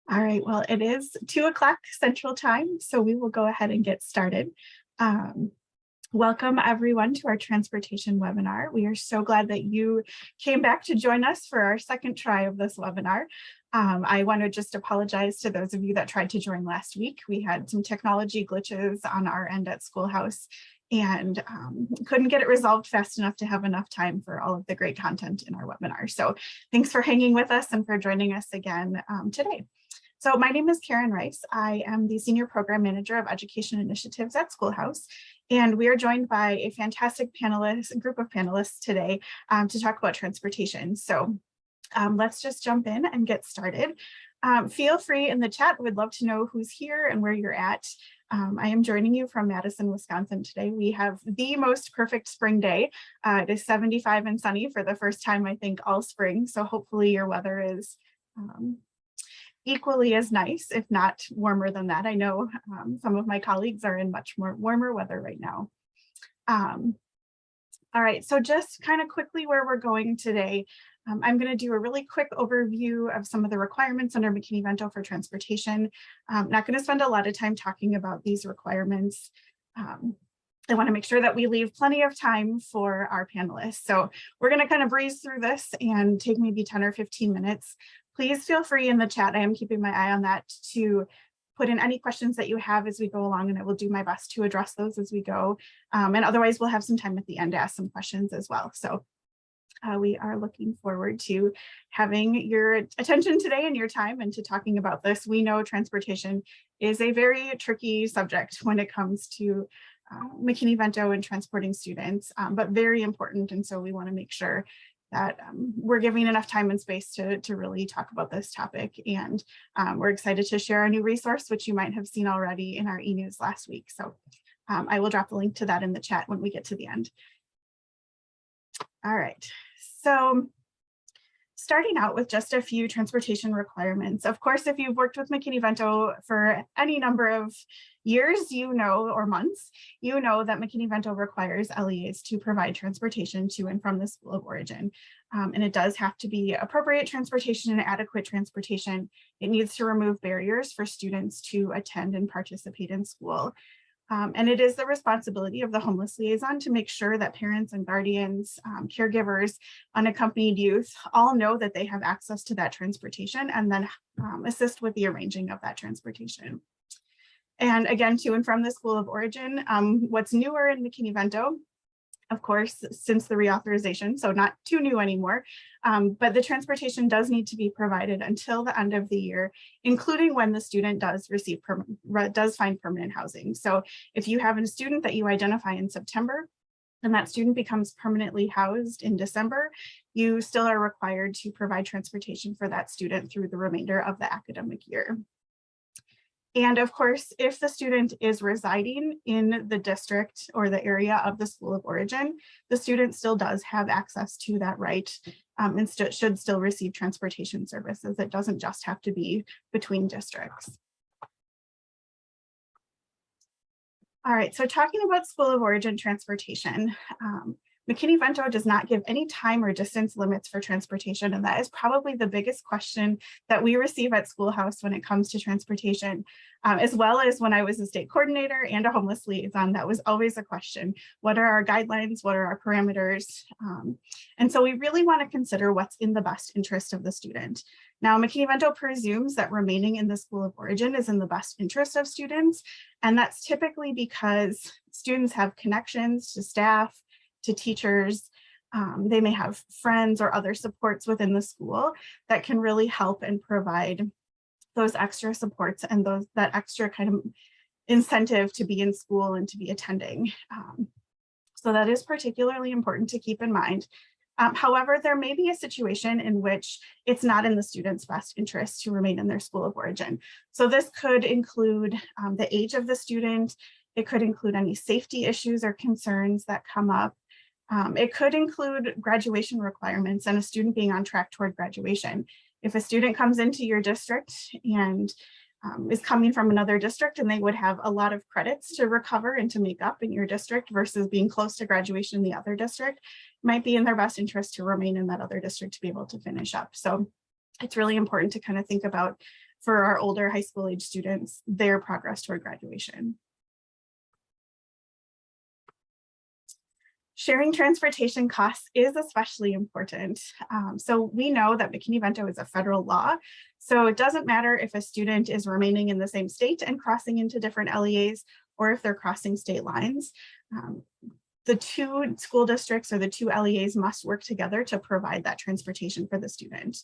All right, well, it is 2 o'clock Central Time, so we will go ahead and get started. Welcome everyone to our transportation webinar. We are so glad that you came back to join us for our second try of this webinar. I want to just apologize to those of you that tried to join last week. We had some technology glitches on our end at Schoolhouse and couldn't get it resolved fast enough to have enough time for all of the great content in our webinar. So thanks for hanging with us and for joining us again today. So my name is Karen Rice. I am the Senior Program Manager of Education Initiatives at Schoolhouse, and we are joined by a fantastic group of panelists today to talk about transportation. So let's just jump in and get started. Feel free in the chat. We'd love to know who's here and where you're at. I am joining you from Madison, Wisconsin today. We have the most perfect spring day. It is 75 and sunny for the first time, I think, all spring. So hopefully your weather is equally as nice, if not warmer than that. I know some of my colleagues are in much more warmer weather right now. All right, so just kind of quickly where we're going today. I'm going to do a really quick overview of some of the requirements under McKinney-Vento for transportation. I'm not going to spend a lot of time talking about these requirements. I want to make sure that we leave plenty of time for our panelists. So we're going to kind of breeze through this and take maybe 10 or 15 minutes. Please feel free in the chat. I am keeping my eye on that to put in any questions that you have as we go along, and I will do my best to address those as we go. And otherwise, we'll have some time at the end to ask some questions as well. So we are looking forward to having your attention today and your time and to talking about this. We know transportation is a very tricky subject when it comes to McKinney-Vento and transporting students, but very important. And so we want to make sure that we're giving enough time and space to really talk about this topic. And we're excited to share a new resource, which you might have seen already in our e-news last week. So I will drop a link to that in the chat when we get to the end. All right, so starting out with just a few transportation requirements. Of course, if you've worked with McKinney-Vento for any number of years, you know, or months, you know that McKinney-Vento requires LEAs to provide transportation to and from the school of origin. And it does have to be appropriate transportation and adequate transportation. It needs to remove barriers for students to attend and participate in school. And it is the responsibility of the homeless liaison to make sure that parents and guardians, caregivers, unaccompanied youth all know that they have access to that transportation and then assist with the arranging of that transportation. And again, to and from the school of origin, what's newer in McKinney-Vento, of course, since the reauthorization, so not too new anymore, but the transportation does need to be provided until the end of the year, including when the student does find permanent housing. So if you have a student that you identify in September, and that student becomes permanently housed in December, you still are required to provide transportation for that student through the remainder of the academic year. And of course, if the student is residing in the district or the area of the school of origin, the student still does have access to that right and should still receive transportation services. It doesn't just have to be between districts. All right, so talking about school of origin transportation, McKinney-Vento does not give any time or distance limits for transportation, and that is probably the biggest question that we receive at Schoolhouse when it comes to transportation, as well as when I was a state coordinator and a homeless liaison. That was always a question. What are our guidelines? What are our parameters? And so we really want to consider what's in the best interest of the student. Now, McKinney-Vento presumes that remaining in the school of origin is in the best interest of students, and that's typically because students have connections to staff, to teachers. They may have friends or other supports within the school that can really help and provide those extra supports and that extra kind of incentive to be in school and to be attending. So that is particularly important to keep in mind. However, there may be a situation in which it's not in the student's best interest to remain in their school of origin. So this could include the age of the student. It could include any safety issues or concerns that come up. It could include graduation requirements and a student being on track toward graduation. If a student comes into your district and is coming from another district and they would have a lot of credits to recover and to make up in your district versus being close to graduation in the other district, it might be in their best interest to remain in that other district to be able to finish up. So it's really important to kind of think about for our older high school age students, their progress toward graduation. Sharing transportation costs is especially important. So we know that McKinney-Vento is a federal law, so it doesn't matter if a student is remaining in the same state and crossing into different LEAs, or if they're crossing state lines. The two school districts or the two LEAs must work together to provide that transportation for the student.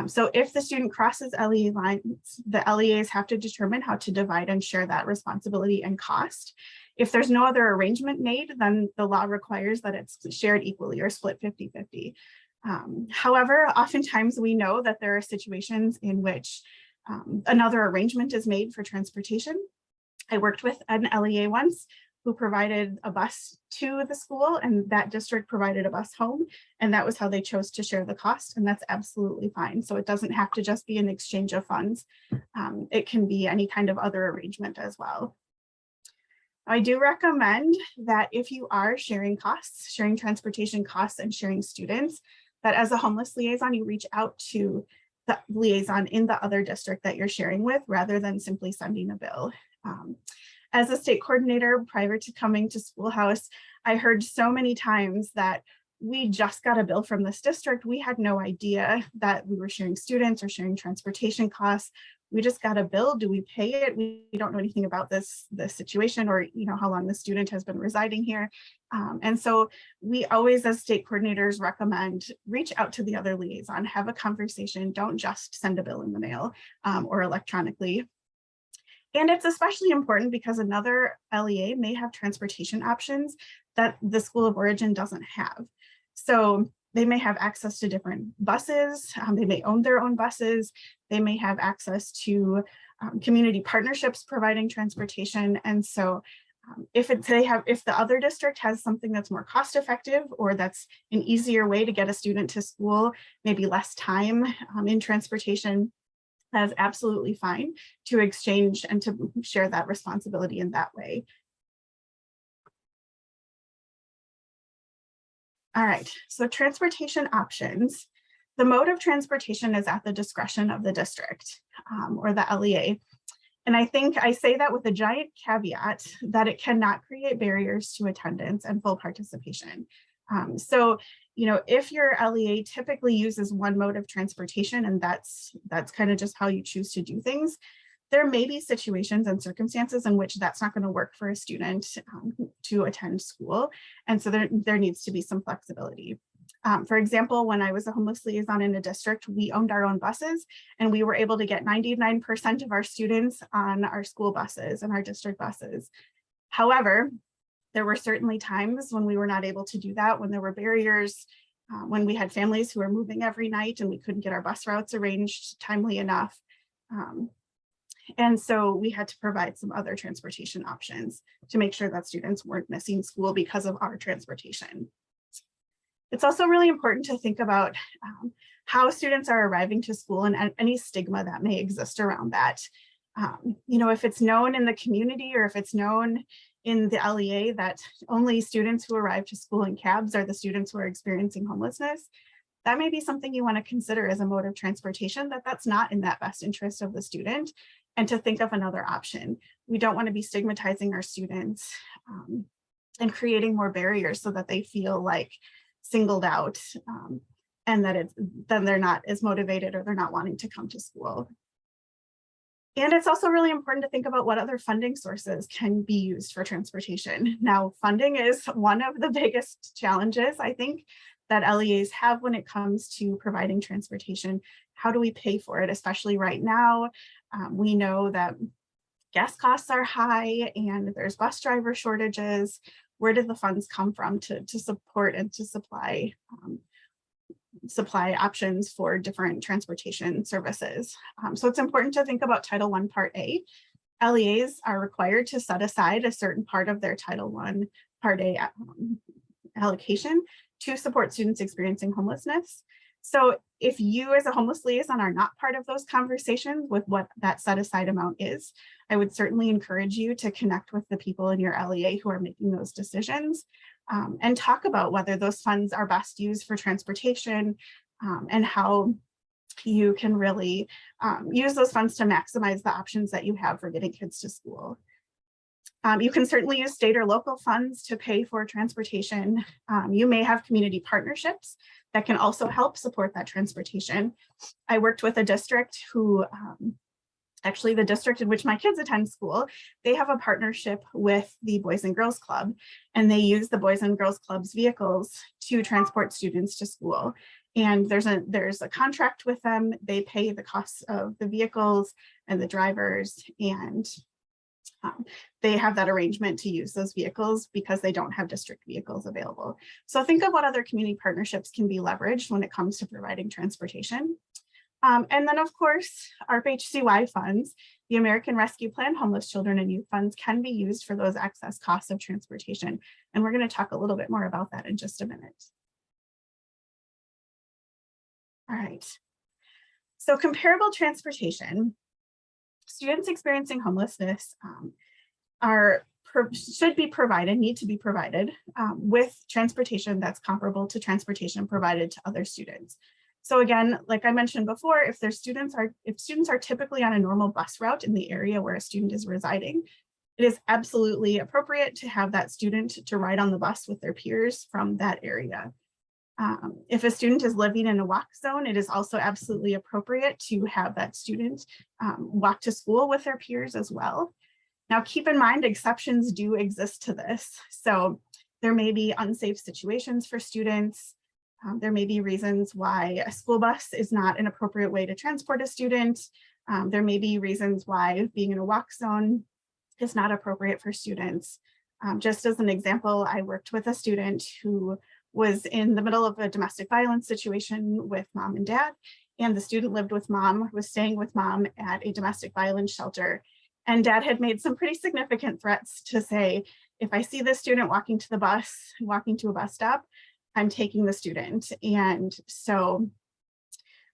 So if the student crosses LEA lines, the LEAs have to determine how to divide and share that responsibility and cost. If there's no other arrangement made, then the law requires that it's shared equally or split 50-50. However, oftentimes we know that there are situations in which another arrangement is made for transportation. I worked with an LEA once who provided a bus to the school, and that district provided a bus home, and that was how they chose to share the cost, and that's absolutely fine. So it doesn't have to just be an exchange of funds. It can be any kind of other arrangement as well. I do recommend that if you are sharing costs, sharing transportation costs and sharing students, that as a homeless liaison, you reach out to the liaison in the other district that you're sharing with, rather than simply sending a bill. As a state coordinator, prior to coming to SchoolHouse, I heard so many times that we just got a bill from this district. We had no idea that we were sharing students or sharing transportation costs. We just got a bill. Do we pay it? We don't know anything about this situation, or how long the student has been residing here. And so we always, as state coordinators, recommend reach out to the other liaison, have a conversation. Don't just send a bill in the mail or electronically. And it's especially important because another LEA may have transportation options that the school of origin doesn't have. So they may have access to different buses. They may own their own buses. They may have access to community partnerships providing transportation. And so if the other district has something that's more cost effective, or that's an easier way to get a student to school, maybe less time in transportation, that is absolutely fine to exchange and to share that responsibility in that way. All right, so transportation options. The mode of transportation is at the discretion of the district or the LEA. And I think I say that with a giant caveat that it cannot create barriers to attendance and full participation. So, if your LEA typically uses one mode of transportation, and that's kind of just how you choose to do things, there may be situations and circumstances in which that's not going to work for a student to attend school. And so there needs to be some flexibility. For example, when I was a homeless liaison in a district, we owned our own buses, and we were able to get 99% of our students on our school buses and our district buses. However, there were certainly times when we were not able to do that, when there were barriers, when we had families who were moving every night and we couldn't get our bus routes arranged timely enough. And so we had to provide some other transportation options to make sure that students weren't missing school because of our transportation. It's also really important to think about how students are arriving to school and any stigma that may exist around that. If it's known in the community, or if it's known in the LEA that only students who arrive to school in cabs are the students who are experiencing homelessness, that may be something you want to consider as a mode of transportation, that's not in that best interest of the student, and to think of another option. We don't want to be stigmatizing our students and creating more barriers so that they feel like singled out and that then they're not as motivated, or they're not wanting to come to school. And it's also really important to think about what other funding sources can be used for transportation. Now, funding is one of the biggest challenges, I think, that LEAs have when it comes to providing transportation. How do we pay for it, especially right now? We know that gas costs are high and there's bus driver shortages. Where did the funds come from to support and to supply options for different transportation services? So it's important to think about Title I Part A. LEAs are required to set aside a certain part of their Title I Part A allocation to support students experiencing homelessness. So if you as a homeless liaison are not part of those conversations with what that set aside amount is, I would certainly encourage you to connect with the people in your LEA who are making those decisions and talk about whether those funds are best used for transportation and how you can really use those funds to maximize the options that you have for getting kids to school. You can certainly use state or local funds to pay for transportation. You may have community partnerships that can also help support that transportation. I worked with a district who, actually the district in which my kids attend school, they have a partnership with the Boys and Girls Club, and they use the Boys and Girls Club's vehicles to transport students to school. And there's a contract with them. They pay the costs of the vehicles and the drivers, and they have that arrangement to use those vehicles because they don't have district vehicles available. So think of what other community partnerships can be leveraged when it comes to providing transportation. And then of course, ARP-HCY funds, the American Rescue Plan Homeless Children and Youth Funds, can be used for those excess costs of transportation. And we're going to talk a little bit more about that in just a minute. All right. So comparable transportation. Students experiencing homelessness need to be provided with transportation that's comparable to transportation provided to other students. So again, like I mentioned before, if students are typically on a normal bus route in the area where a student is residing, it is absolutely appropriate to have that student to ride on the bus with their peers from that area. If a student is living in a walk zone, it is also absolutely appropriate to have that student walk to school with their peers as well. Now, keep in mind, exceptions do exist to this. So there may be unsafe situations for students. There may be reasons why a school bus is not an appropriate way to transport a student. There may be reasons why being in a walk zone is not appropriate for students. Just as an example, I worked with a student who was in the middle of a domestic violence situation with mom and dad, and the student lived with mom, was staying with mom at a domestic violence shelter. And dad had made some pretty significant threats to say, if I see this student walking to the bus, walking to a bus stop, I'm taking the student. And so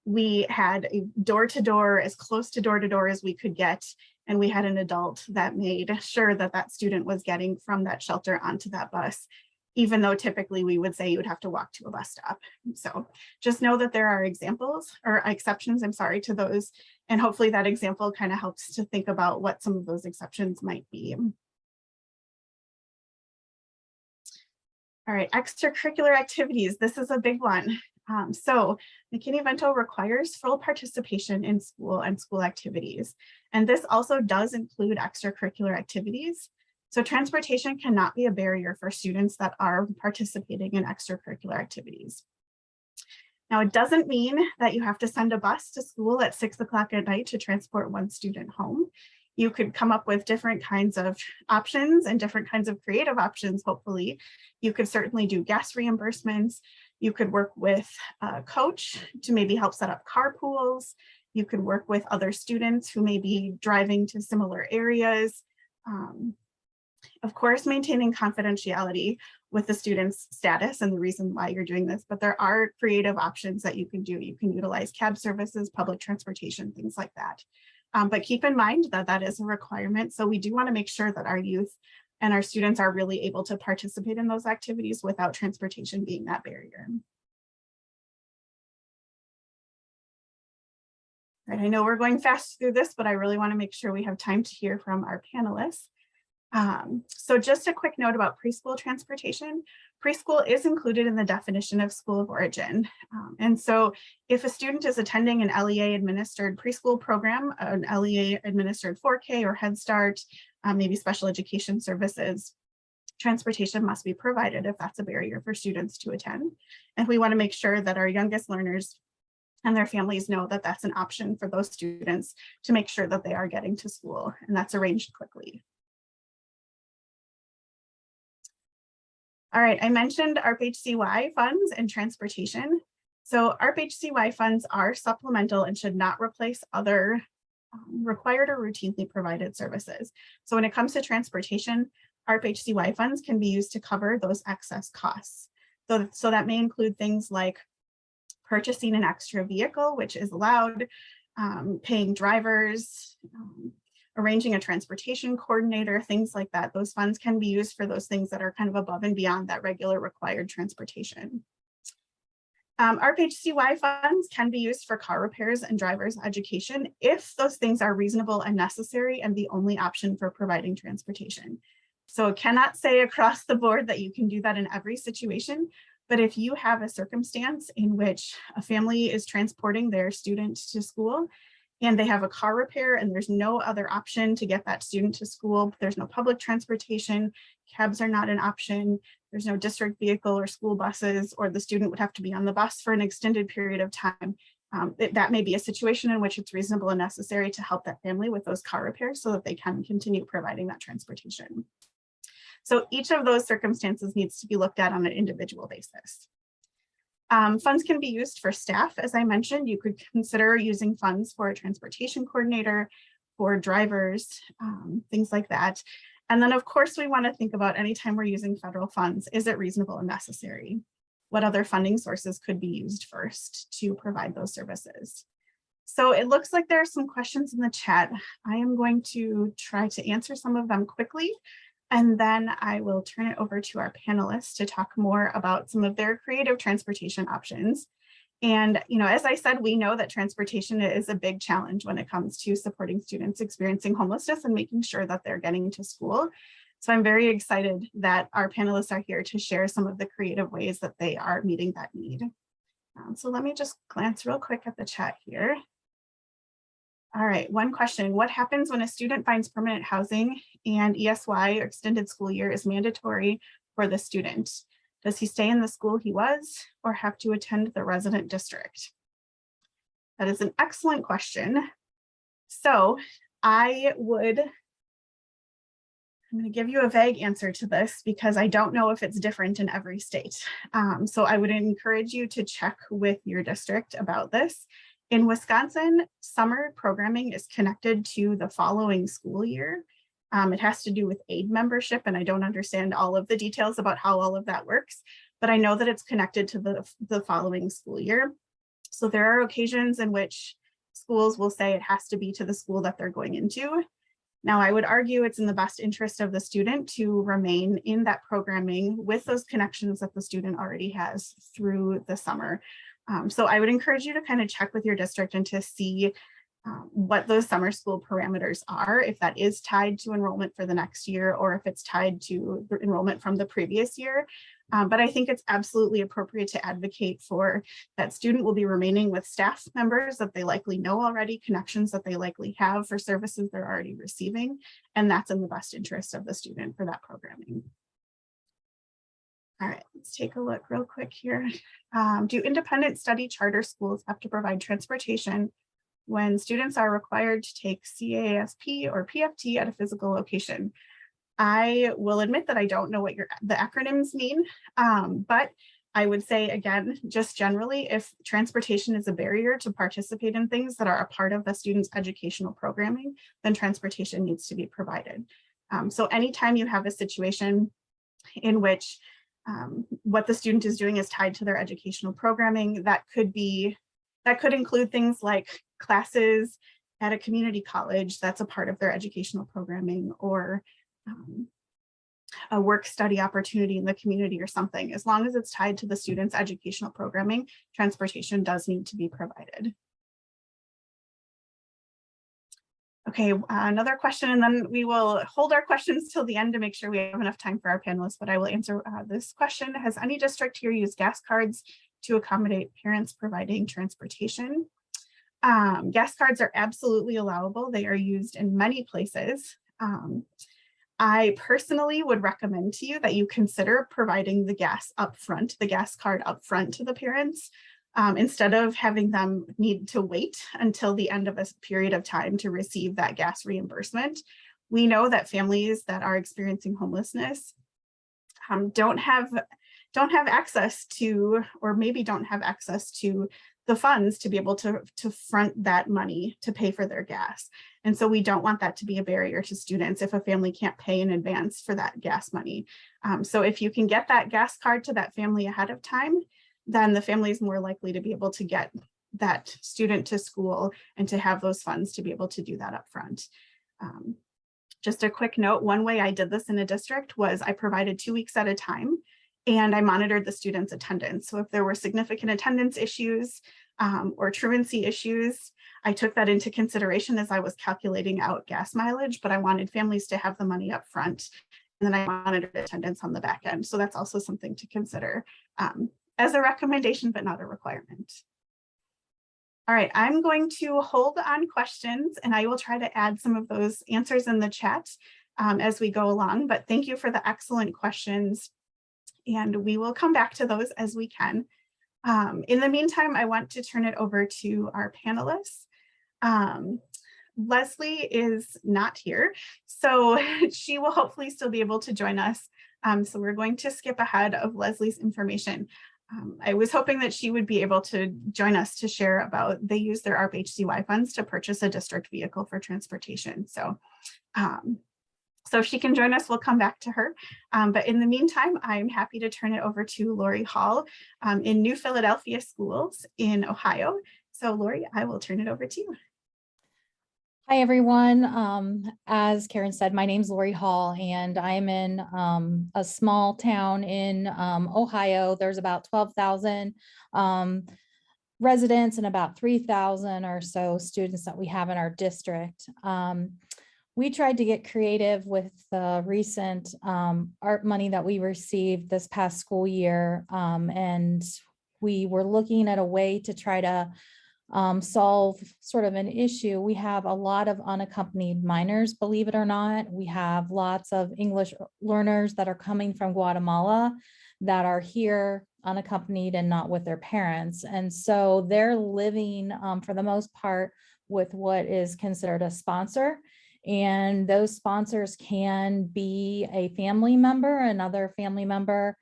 we had a door-to-door, as close to door-to-door as we could get. And we had an adult that made sure that that student was getting from that shelter onto that bus, even though typically we would say you would have to walk to a bus stop. So just know that there are examples or exceptions, I'm sorry, to those. And hopefully that example kind of helps to think about what some of those exceptions might be. All right, extracurricular activities. This is a big one. So McKinney-Vento requires full participation in school and school activities. And this also does include extracurricular activities. So transportation cannot be a barrier for students that are participating in extracurricular activities. Now, it doesn't mean that you have to send a bus to school at 6 o'clock at night to transport one student home. You could come up with different kinds of options and different kinds of creative options, hopefully. You could certainly do gas reimbursements. You could work with a coach to maybe help set up carpools. You could work with other students who may be driving to similar areas. Of course, maintaining confidentiality with the student's status and the reason why you're doing this, but there are creative options that you can do. You can utilize cab services, public transportation, things like that. But keep in mind that that is a requirement. So we do want to make sure that our youth and our students are really able to participate in those activities without transportation being that barrier. All right, I know we're going fast through this, but I really want to make sure we have time to hear from our panelists. So just a quick note about preschool transportation. Preschool is included in the definition of school of origin. And so if a student is attending an LEA administered preschool program, an LEA administered 4K or Head Start, maybe special education services, transportation must be provided if that's a barrier for students to attend. And we want to make sure that our youngest learners and their families know that that's an option for those students to make sure that they are getting to school, and that's arranged quickly. All right, I mentioned ARP-HCY funds and transportation. So ARP-HCY funds are supplemental and should not replace other required or routinely provided services. So when it comes to transportation, ARP-HCY funds can be used to cover those excess costs. So that may include things like purchasing an extra vehicle, which is allowed, paying drivers, arranging a transportation coordinator, things like that. Those funds can be used for those things that are kind of above and beyond that regular required transportation. ARP-HCY funds can be used for car repairs and driver's education if those things are reasonable and necessary and the only option for providing transportation. So it cannot say across the board that you can do that in every situation, but if you have a circumstance in which a family is transporting their student to school and they have a car repair and there's no other option to get that student to school, there's no public transportation, cabs are not an option, there's no district vehicle or school buses, or the student would have to be on the bus for an extended period of time. That may be a situation in which it's reasonable and necessary to help that family with those car repairs so that they can continue providing that transportation. So each of those circumstances needs to be looked at on an individual basis. Funds can be used for staff. As I mentioned, you could consider using funds for a transportation coordinator, for drivers, things like that. And then of course, we want to think about anytime we're using federal funds, is it reasonable and necessary? What other funding sources could be used first to provide those services? So it looks like there are some questions in the chat. I am going to try to answer some of them quickly, and then I will turn it over to our panelists to talk more about some of their creative transportation options. And, as I said, we know that transportation is a big challenge when it comes to supporting students experiencing homelessness and making sure that they're getting to school. So I'm very excited that our panelists are here to share some of the creative ways that they are meeting that need. So let me just glance real quick at the chat here. All right, one question. What happens when a student finds permanent housing and ESY, or extended school year, is mandatory for the student? Does he stay in the school he was or have to attend the resident district? That is an excellent question. So I'm going to give you a vague answer to this because I don't know if it's different in every state. So I would encourage you to check with your district about this. In Wisconsin, summer programming is connected to the following school year. It has to do with aid membership, and I don't understand all of the details about how all of that works, but I know that it's connected to the following school year. So there are occasions in which schools will say it has to be to the school that they're going into. Now, I would argue it's in the best interest of the student to remain in that programming with those connections that the student already has through the summer. So I would encourage you to kind of check with your district and to see what those summer school parameters are, if that is tied to enrollment for the next year or if it's tied to enrollment from the previous year. But I think it's absolutely appropriate to advocate for that student will be remaining with staff members that they likely know already, connections that they likely have for services they're already receiving, and that's in the best interest of the student for that programming. All right, let's take a look real quick here. Do independent study charter schools have to provide transportation when students are required to take CASP or PFT at a physical location? I will admit that I don't know what the acronyms mean, but I would say, again, just generally, if transportation is a barrier to participate in things that are a part of the student's educational programming, then transportation needs to be provided. So anytime you have a situation in which what the student is doing is tied to their educational programming, that could include things like classes at a community college that's a part of their educational programming, or a work study opportunity in the community or something. As long as it's tied to the student's educational programming, transportation does need to be provided. Okay, another question, and then we will hold our questions till the end to make sure we have enough time for our panelists, but I will answer this question. Has any district here used gas cards to accommodate parents providing transportation? Gas cards are absolutely allowable. They are used in many places. I personally would recommend to you that you consider providing the gas card up front to the parents, instead of having them need to wait until the end of a period of time to receive that gas reimbursement. We know that families that are experiencing homelessness don't have access to, or maybe don't have access to, the funds to be able to front that money to pay for their gas. And so we don't want that to be a barrier to students if a family can't pay in advance for that gas money. So if you can get that gas card to that family ahead of time, then the family is more likely to be able to get that student to school and to have those funds to be able to do that up front. Just a quick note, one way I did this in a district was I provided 2 weeks at a time. and I monitored the students' attendance. So if there were significant attendance issues or truancy issues, I took that into consideration as I was calculating out gas mileage, but I wanted families to have the money up front. And then I monitored attendance on the back end. So that's also something to consider as a recommendation, but not a requirement. All right, I'm going to hold on questions and I will try to add some of those answers in the chat as we go along, but thank you for the excellent questions. And we will come back to those as we can. In the meantime, I want to turn it over to our panelists. Leslie is not here, so she will hopefully still be able to join us. So we're going to skip ahead of Leslie's information. I was hoping that she would be able to join us to share about they use their ARP-HCY funds to purchase a district vehicle for transportation. So if she can join us, we'll come back to her. But in the meantime, I'm happy to turn it over to Lori Hall in New Philadelphia Schools in Ohio. So Lori, I will turn it over to you. Hi, everyone. As Karen said, my name's Lori Hall, and I'm in a small town in Ohio. There's about 12,000 residents and about 3,000 or so students that we have in our district. We tried to get creative with the recent ARP money that we received this past school year, and we were looking at a way to try to solve sort of an issue. We have a lot of unaccompanied minors, believe it or not. We have lots of English learners that are coming from Guatemala that are here unaccompanied and not with their parents. And so they're living for the most part with what is considered a sponsor. And those sponsors can be a family member, another family member,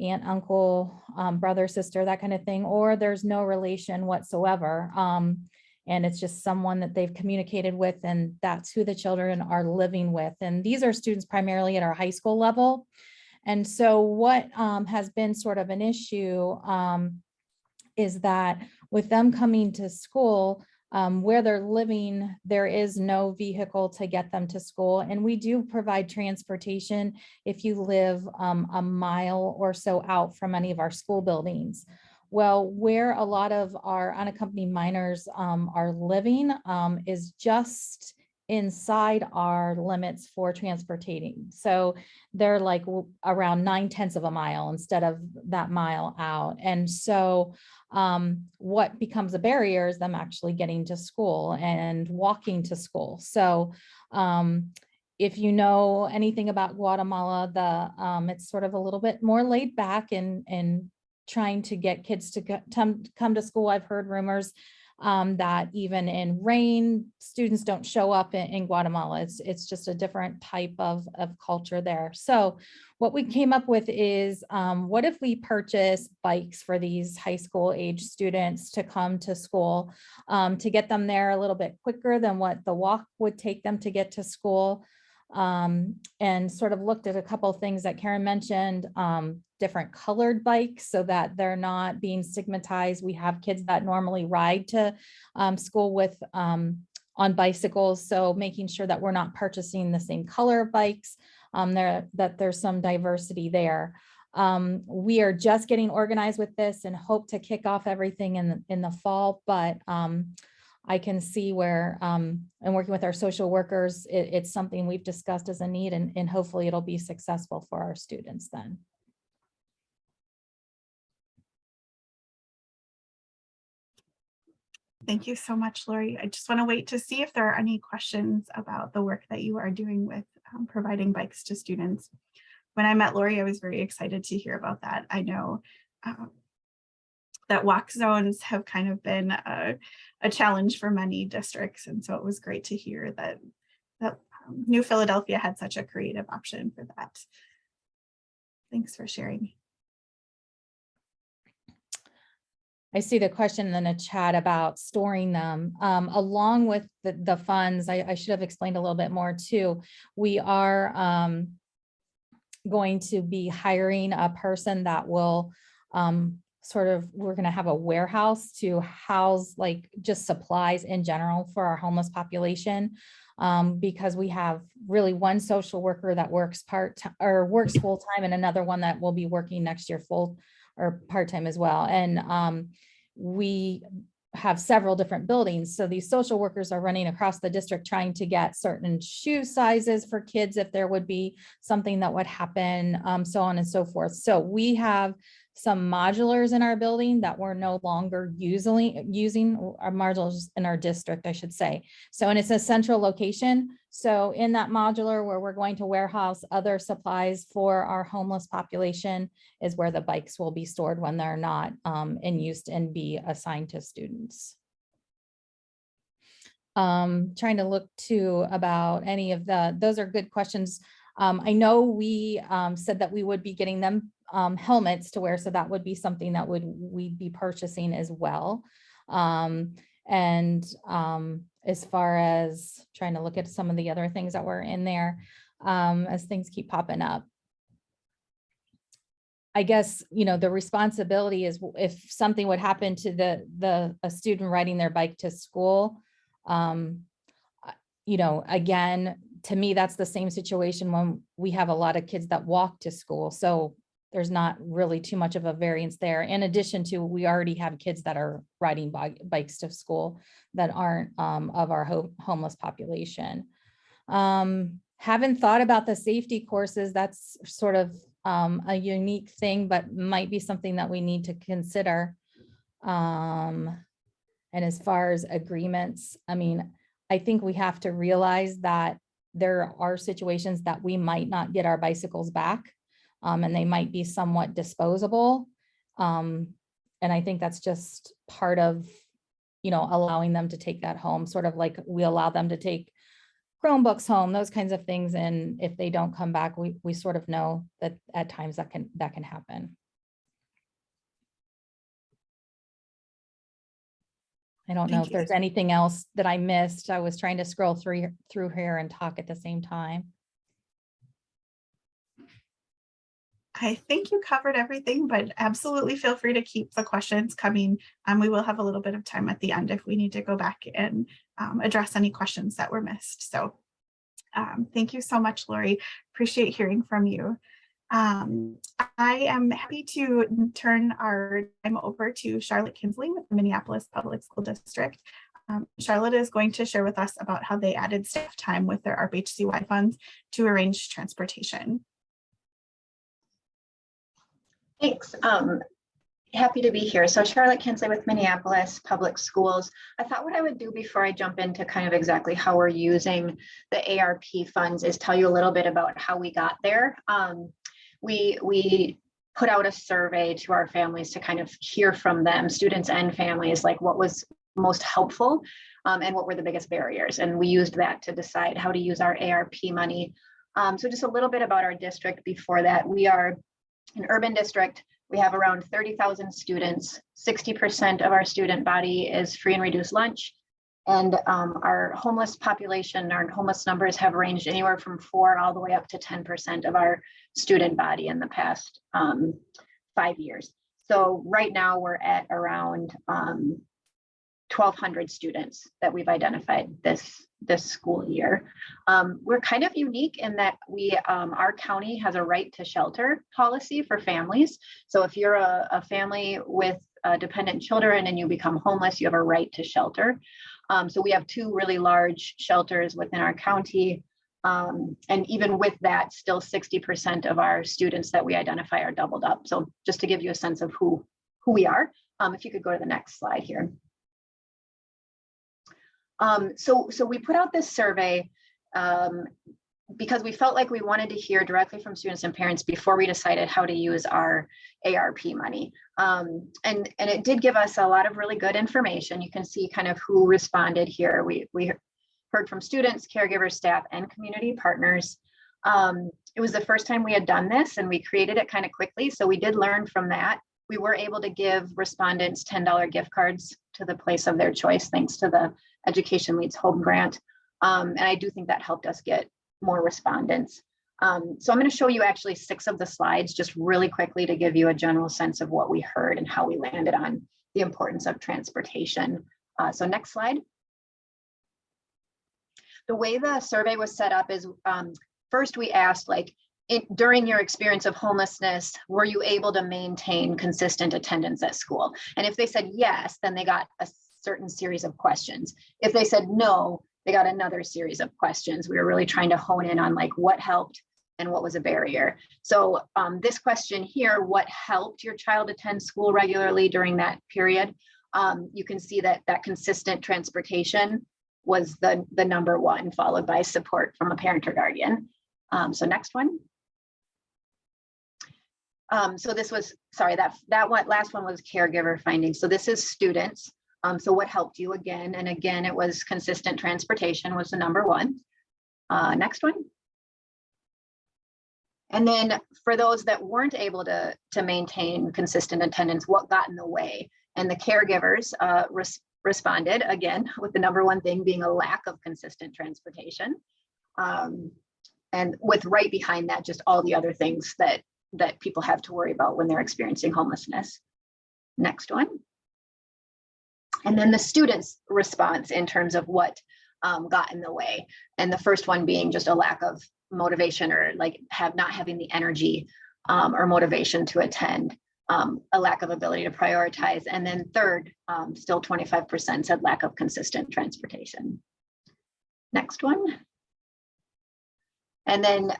aunt, uncle, brother, sister, that kind of thing, or there's no relation whatsoever. And it's just someone that they've communicated with, and that's who the children are living with. And these are students primarily at our high school level. And so what has been sort of an issue is that with them coming to school, where they're living, there is no vehicle to get them to school. And we do provide transportation if you live a mile or so out from any of our school buildings. Well, where a lot of our unaccompanied minors are living is just inside our limits for transportating. So they're like around 9/10 of a mile instead of that mile out. And so what becomes a barrier is them actually getting to school and walking to school. So if you know anything about Guatemala, it's sort of a little bit more laid back and trying to get kids to come to school. I've heard rumors that even in rain, students don't show up in Guatemala. It's just a different type of culture there. So what we came up with is, what if we purchase bikes for these high school age students to come to school, to get them there a little bit quicker than what the walk would take them to get to school. And sort of looked at a couple of things that Karen mentioned, different colored bikes so that they're not being stigmatized. We have kids that normally ride to school with on bicycles, so making sure that we're not purchasing the same color of bikes, that there's some diversity there. We are just getting organized with this and hope to kick off everything in the fall, but I can see where, and working with our social workers, it's something we've discussed as a need, and hopefully it'll be successful for our students then. Thank you so much, Lori. I just want to wait to see if there are any questions about the work that you are doing with providing bikes to students. When I met Lori, I was very excited to hear about that. I know that walk zones have kind of been a challenge for many districts. And so it was great to hear that New Philadelphia had such a creative option for that. Thanks for sharing. I see the question in the chat about storing them along with the funds. I should have explained a little bit more too. We are going to be hiring a person that will we're going to have a warehouse to house like just supplies in general for our homeless population. Because we have really one social worker that works works full time, and another one that will be working next year full or part time as well. And we have several different buildings. So these social workers are running across the district trying to get certain shoe sizes for kids if there would be something that would happen, so on and so forth. So we have some modulars in our building that we're no longer using our modulars in our district, I should say. So, and it's a central location. So in that modular where we're going to warehouse other supplies for our homeless population is where the bikes will be stored when they're not in use and be assigned to students. Trying to look to about any of those are good questions. I know we said that we would be getting them helmets to wear, so that would be something that we'd be purchasing as well. As far as trying to look at some of the other things that were in there, as things keep popping up, I guess, you know, the responsibility is if something would happen to a student riding their bike to school, you know, again, to me, that's the same situation when we have a lot of kids that walk to school. So there's not really too much of a variance there. In addition to, we already have kids that are riding bikes to school that aren't of our homeless population. Haven't thought about the safety courses. That's sort of a unique thing, but might be something that we need to consider. And as far as agreements, I mean, I think we have to realize that there are situations that we might not get our bicycles back. And they might be somewhat disposable. And I think that's just part of, you know, allowing them to take that home, sort of like we allow them to take Chromebooks home, those kinds of things. And if they don't come back, we sort of know that at times that can happen. I don't know if there's anything else that I missed. I was trying to scroll through here and talk at the same time. I think you covered everything, but absolutely feel free to keep the questions coming. We will have a little bit of time at the end if we need to go back and address any questions that were missed. So thank you so much, Lori. Appreciate hearing from you. I am happy to turn our time over to Charlotte Kinsley with the Minneapolis Public School District. Charlotte is going to share with us about how they added staff time with their ARP-HCY funds to arrange transportation. Thanks. Happy to be here. So Charlotte Kinsley with Minneapolis Public Schools. I thought what I would do before I jump into kind of exactly how we're using the ARP funds is tell you a little bit about how we got there. We put out a survey to our families to kind of hear from them, students and families, like what was most helpful and what were the biggest barriers. And we used that to decide how to use our ARP money. So just a little bit about our district before that. We are an urban district. We have around 30,000 students. 60% of our student body is free and reduced lunch. And our homeless population, our homeless numbers have ranged anywhere from 4 all the way up to 10% of our student body in the past 5 years. So right now we're at around 1,200 students that we've identified this school year. We're kind of unique in that our county has a right to shelter policy for families. So if you're a family with dependent children and you become homeless, you have a right to shelter. So we have 2 really large shelters within our county. And even with that, still 60% of our students that we identify are doubled up. So just to give you a sense of who we are, if you could go to the next slide here. So we put out this survey because we felt like we wanted to hear directly from students and parents before we decided how to use our ARP money. And it did give us a lot of really good information. You can see kind of who responded here. We heard from students, caregivers, staff, and community partners. It was the first time we had done this, and we created it kind of quickly. So we did learn from that. We were able to give respondents $10 gift cards to the place of their choice, thanks to the Education Leads Home Grant. And I do think that helped us get more respondents. So I'm going to show you actually 6 of the slides just really quickly to give you a general sense of what we heard and how we landed on the importance of transportation. So next slide. The way the survey was set up is first we asked, like, during your experience of homelessness, were you able to maintain consistent attendance at school? And if they said yes, then they got a certain series of questions. If they said no, they got another series of questions. We were really trying to hone in on like what helped and what was a barrier. So this question here, what helped your child attend school regularly during that period? You can see that consistent transportation was the number 1, followed by support from a parent or guardian. So next one. So this was, sorry, that one, last one was caregiver findings. So this is students. So what helped you again? And again, it was consistent transportation was the number 1. Next one. And then for those that weren't able to maintain consistent attendance, what got in the way? And the caregivers responded again with the number 1 thing being a lack of consistent transportation. And with right behind that, just all the other things that people have to worry about when they're experiencing homelessness. Next one. And then the students' response in terms of what got in the way. And the first one being just a lack of motivation or like not having the energy or motivation to attend, a lack of ability to prioritize. And then third, still 25% said lack of consistent transportation. Next one. And then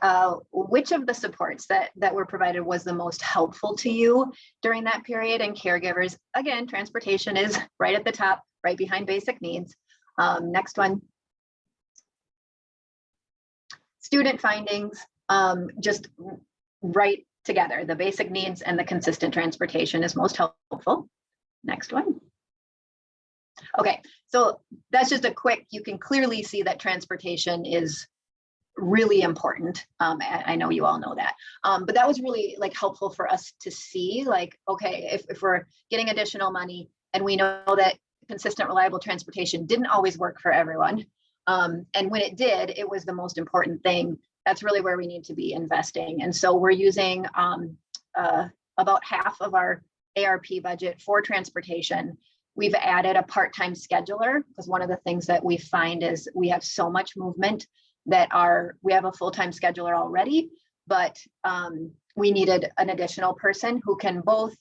which of the supports that were provided was the most helpful to you during that period? And caregivers, again, transportation is right at the top, right behind basic needs. Next one. Student findings, just right together. The basic needs and the consistent transportation is most helpful. Next one. Okay, so that's just a quick, you can clearly see that transportation is really important. I know you all know that, but that was really like helpful for us to see, like, okay, if we're getting additional money and we know that consistent, reliable transportation didn't always work for everyone. And when it did, it was the most important thing. That's really where we need to be investing. And so we're using about half of our ARP budget for transportation. We've added a part-time scheduler because one of the things that we find is we have so much movement that we have a full-time scheduler already, but we needed an additional person who can both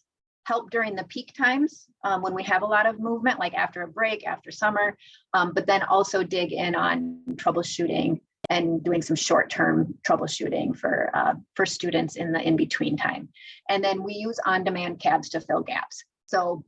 help during the peak times when we have a lot of movement, like after a break, after summer, but then also dig in on troubleshooting and doing some short-term troubleshooting for students in the in-between time. And then we use on-demand cabs to fill gaps. So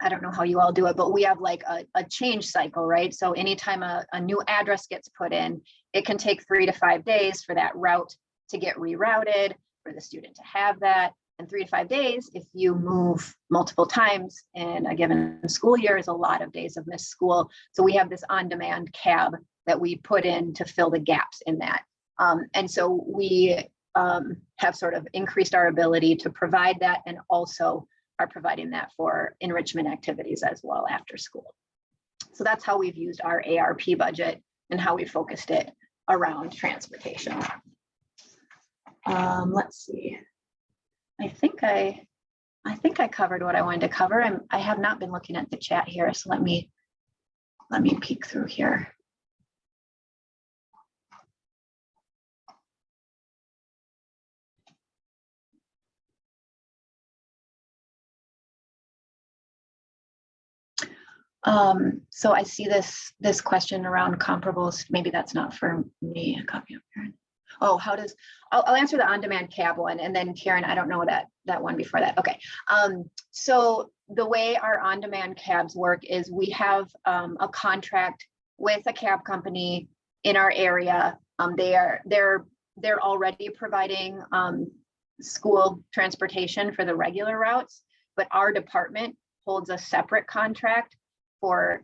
I don't know how you all do it, but we have like a change cycle, right? So anytime a new address gets put in, it can take 3 to 5 days for that route to get rerouted, for the student to have that. And 3 to 5 days, if you move multiple times in a given school year, is a lot of days of missed school. So we have this on-demand cab that we put in to fill the gaps in that. And so we have sort of increased our ability to provide that, and also are providing that for enrichment activities as well after school. So that's how we've used our ARP budget and how we focused it around transportation. Let's see. I think I covered what I wanted to cover. I have not been looking at the chat here, so let me peek through here. So I see this question around comparables. Maybe that's not for me. A copy of Karen. Oh, I'll answer the on-demand cab one, and then Karen, I don't know that one before that. Okay. So the way our on-demand cabs work is we have a contract with a cab company in our area. They're already providing school transportation for the regular routes, but our department holds a separate contract for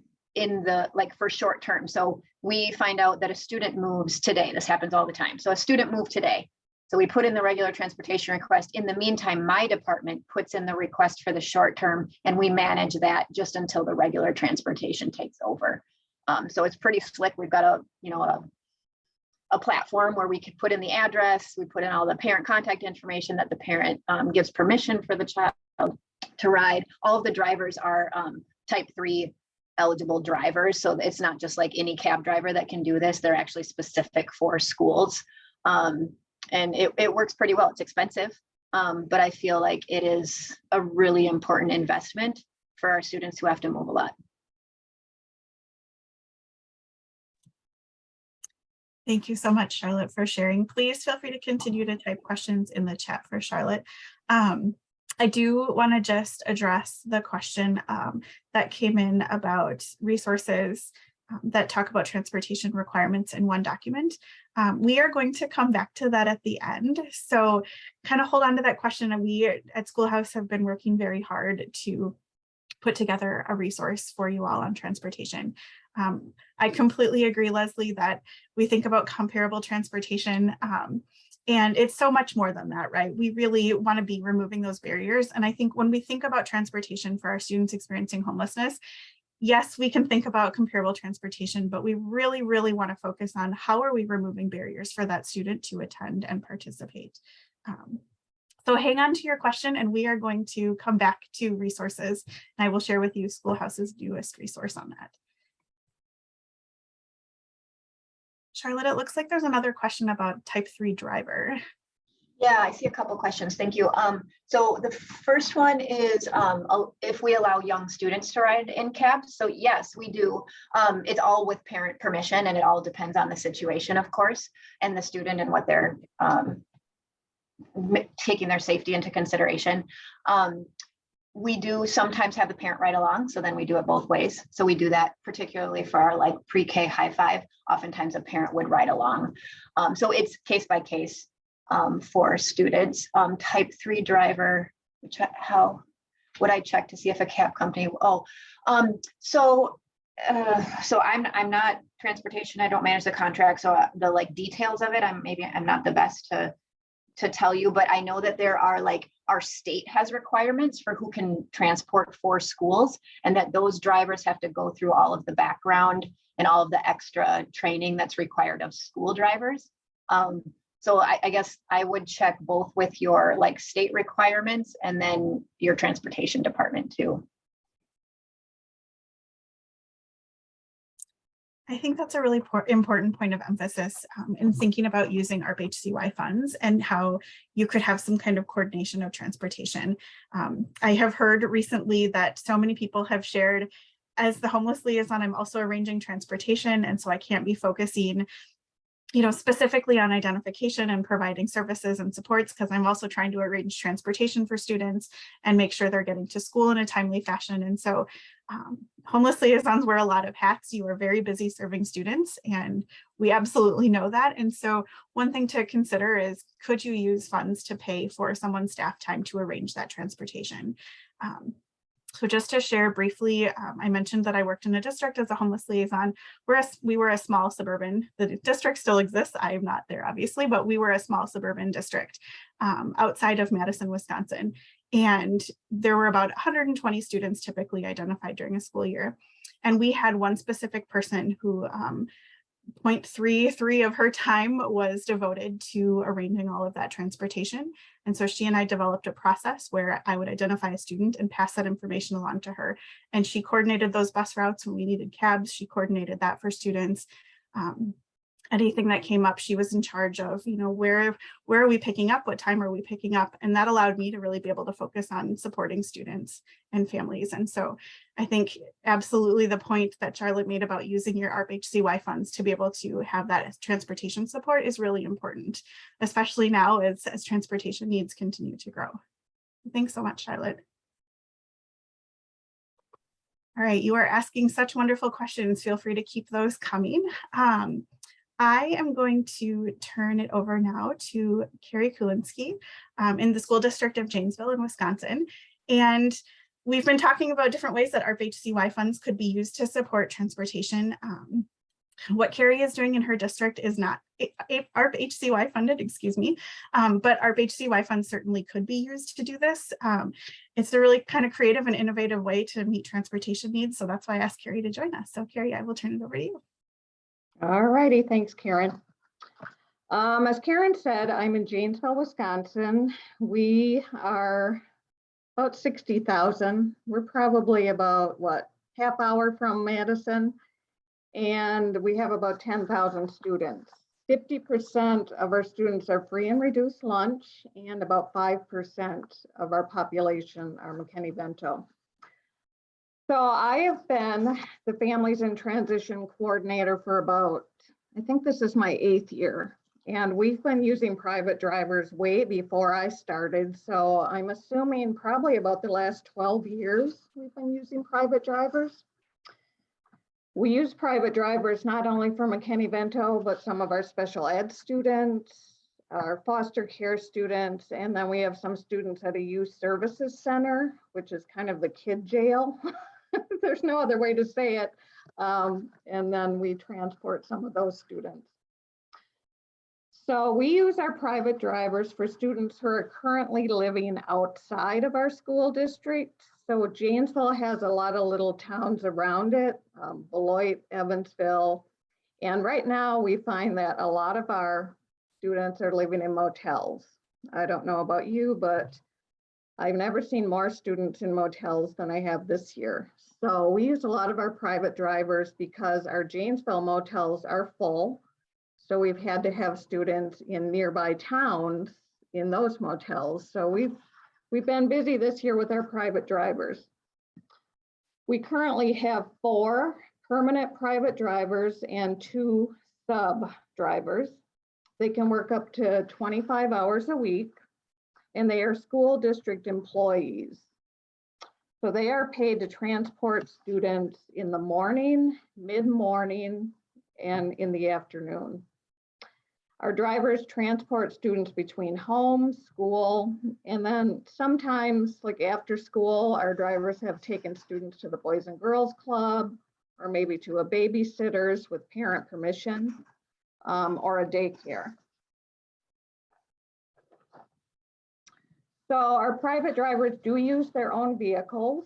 short term. So we find out that a student moves today. This happens all the time. So a student moved today. So we put in the regular transportation request. In the meantime, my department puts in the request for the short term, and we manage that just until the regular transportation takes over. So it's pretty slick. We've got a a platform where we could put in the address, we put in all the parent contact information that the parent gives permission for the child to ride. All of the drivers are type 3 eligible drivers. So it's not just like any cab driver that can do this. They're actually specific for schools. And it works pretty well. It's expensive, but I feel like it is a really important investment for our students who have to move a lot. Thank you so much, Charlotte, for sharing. Please feel free to continue to type questions in the chat for Charlotte. I do want to just address the question that came in about resources that talk about transportation requirements in one document. We are going to come back to that at the end. So kind of hold on to that question. And we at Schoolhouse have been working very hard to put together a resource for you all on transportation. I completely agree, Leslie, that we think about comparable transportation and it's so much more than that, right? We really want to be removing those barriers. And I think when we think about transportation for our students experiencing homelessness, yes, we can think about comparable transportation, but we really, really want to focus on how are we removing barriers for that student to attend and participate. So hang on to your question and we are going to come back to resources and I will share with you Schoolhouse's newest resource on that. Charlotte, it looks like there's another question about type 3 driver. Yeah, I see a couple questions. Thank you. So the first one is if we allow young students to ride in cabs. So yes, we do. It's all with parent permission and it all depends on the situation, of course, and the student and what they're taking their safety into consideration. We do sometimes have the parent ride along, so then we do it both ways. So we do that particularly for our like pre-K high five. Oftentimes a parent would ride along. So it's case by case for students. Type 3 driver, which how would I check to see if a cab company? So I'm not transportation. I don't manage the contract, so the like details of it, I'm not the best to tell you, but I know that there are like our state has requirements for who can transport for schools and that those drivers have to go through all of the background and all of the extra training that's required of school drivers. So I guess I would check both with your like state requirements and then your transportation department too. I think that's a really important point of emphasis in thinking about using ARP-HCY funds and how you could have some kind of coordination of transportation. I have heard recently that so many people have shared, as the homeless liaison, I'm also arranging transportation, and so I can't be focusing specifically on identification and providing services and supports because I'm also trying to arrange transportation for students and make sure they're getting to school in a timely fashion. And so homeless liaisons wear a lot of hats. You are very busy serving students and we absolutely know that. And so one thing to consider is, could you use funds to pay for someone's staff time to arrange that transportation? So just to share briefly, I mentioned that I worked in a district as a homeless liaison. We were a small suburban, the district still exists, I am not there obviously, but we were a small suburban district outside of Madison, Wisconsin. And there were about 120 students typically identified during a school year. And we had one specific person who 0.33 of her time was devoted to arranging all of that transportation. And so she and I developed a process where I would identify a student and pass that information along to her. And she coordinated those bus routes when we needed cabs. She coordinated that for students. Anything that came up, she was in charge of, where are we picking up? What time are we picking up? And that allowed me to really be able to focus on supporting students and families. And so I think absolutely the point that Charlotte made about using your ARP-HCY funds to be able to have that transportation support is really important, especially now as transportation needs continue to grow. Thanks so much, Charlotte. All right, you are asking such wonderful questions. Feel free to keep those coming. I am going to turn it over now to Carrie Kulinski in the school district of Janesville in Wisconsin. And we've been talking about different ways that ARP-HCY funds could be used to support transportation. What Carrie is doing in her district is not ARP-HCY funded, but ARP-HCY funds certainly could be used to do this. It's a really kind of creative and innovative way to meet transportation needs. So that's why I asked Carrie to join us. So Carrie, I will turn it over to you. All righty, thanks, Karen. As Karen said, I'm in Janesville, Wisconsin. We are about 60,000. We're probably about, what, half hour from Madison. And we have about 10,000 students. 50% of our students are free and reduced lunch, and about 5% of our population are McKinney-Vento. So I have been the Families in Transition coordinator for about, I think this is my 8th year. And we've been using private drivers way before I started. So I'm assuming probably about the last 12 years we've been using private drivers. We use private drivers not only for McKinney-Vento, but some of our special ed students, our foster care students, and then we have some students at a youth services center, which is kind of the kid jail. There's no other way to say it. And then we transport some of those students. So we use our private drivers for students who are currently living outside of our school district. So Janesville has a lot of little towns around it, Beloit, Evansville. And right now we find that a lot of our students are living in motels. I don't know about you, but I've never seen more students in motels than I have this year. So we use a lot of our private drivers because our Janesville motels are full. So we've had to have students in nearby towns in those motels. So we've been busy this year with our private drivers. We currently have 4 permanent private drivers and 2 sub drivers. They can work up to 25 hours a week, and they are school district employees. So they are paid to transport students in the morning, mid-morning, and in the afternoon. Our drivers transport students between home, school, and then sometimes, like after school, our drivers have taken students to the Boys and Girls Club, or maybe to a babysitter's with parent permission, or a daycare. So our private drivers do use their own vehicles.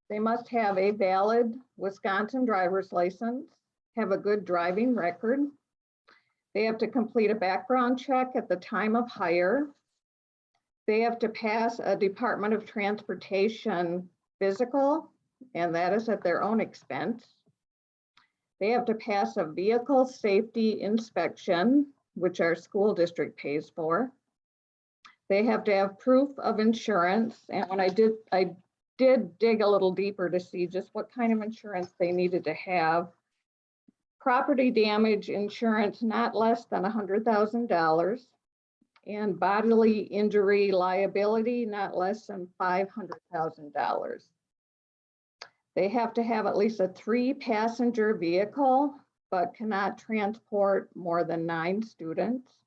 They must have a valid Wisconsin driver's license, have a good driving record. They have to complete a background check at the time of hire. They have to pass a Department of Transportation physical, and that is at their own expense. They have to pass a vehicle safety inspection, which our school district pays for. They have to have proof of insurance. And when I did dig a little deeper to see just what kind of insurance they needed to have. Property damage insurance not less than $100,000, and bodily injury liability not less than $500,000. They have to have at least a 3-passenger vehicle, but cannot transport more than 9 students.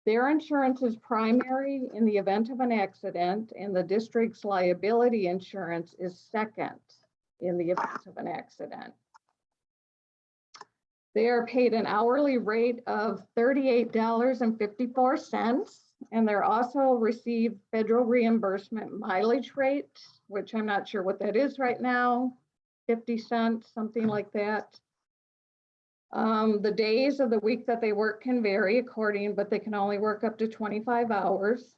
Their insurance is primary in the event of an accident, and the district's liability insurance is second in the event of an accident. They are paid an hourly rate of $38.54, and they're also receive federal reimbursement mileage rate, which I'm not sure what that is right now, 50 cents, something like that. The days of the week that they work can vary but they can only work up to 25 hours.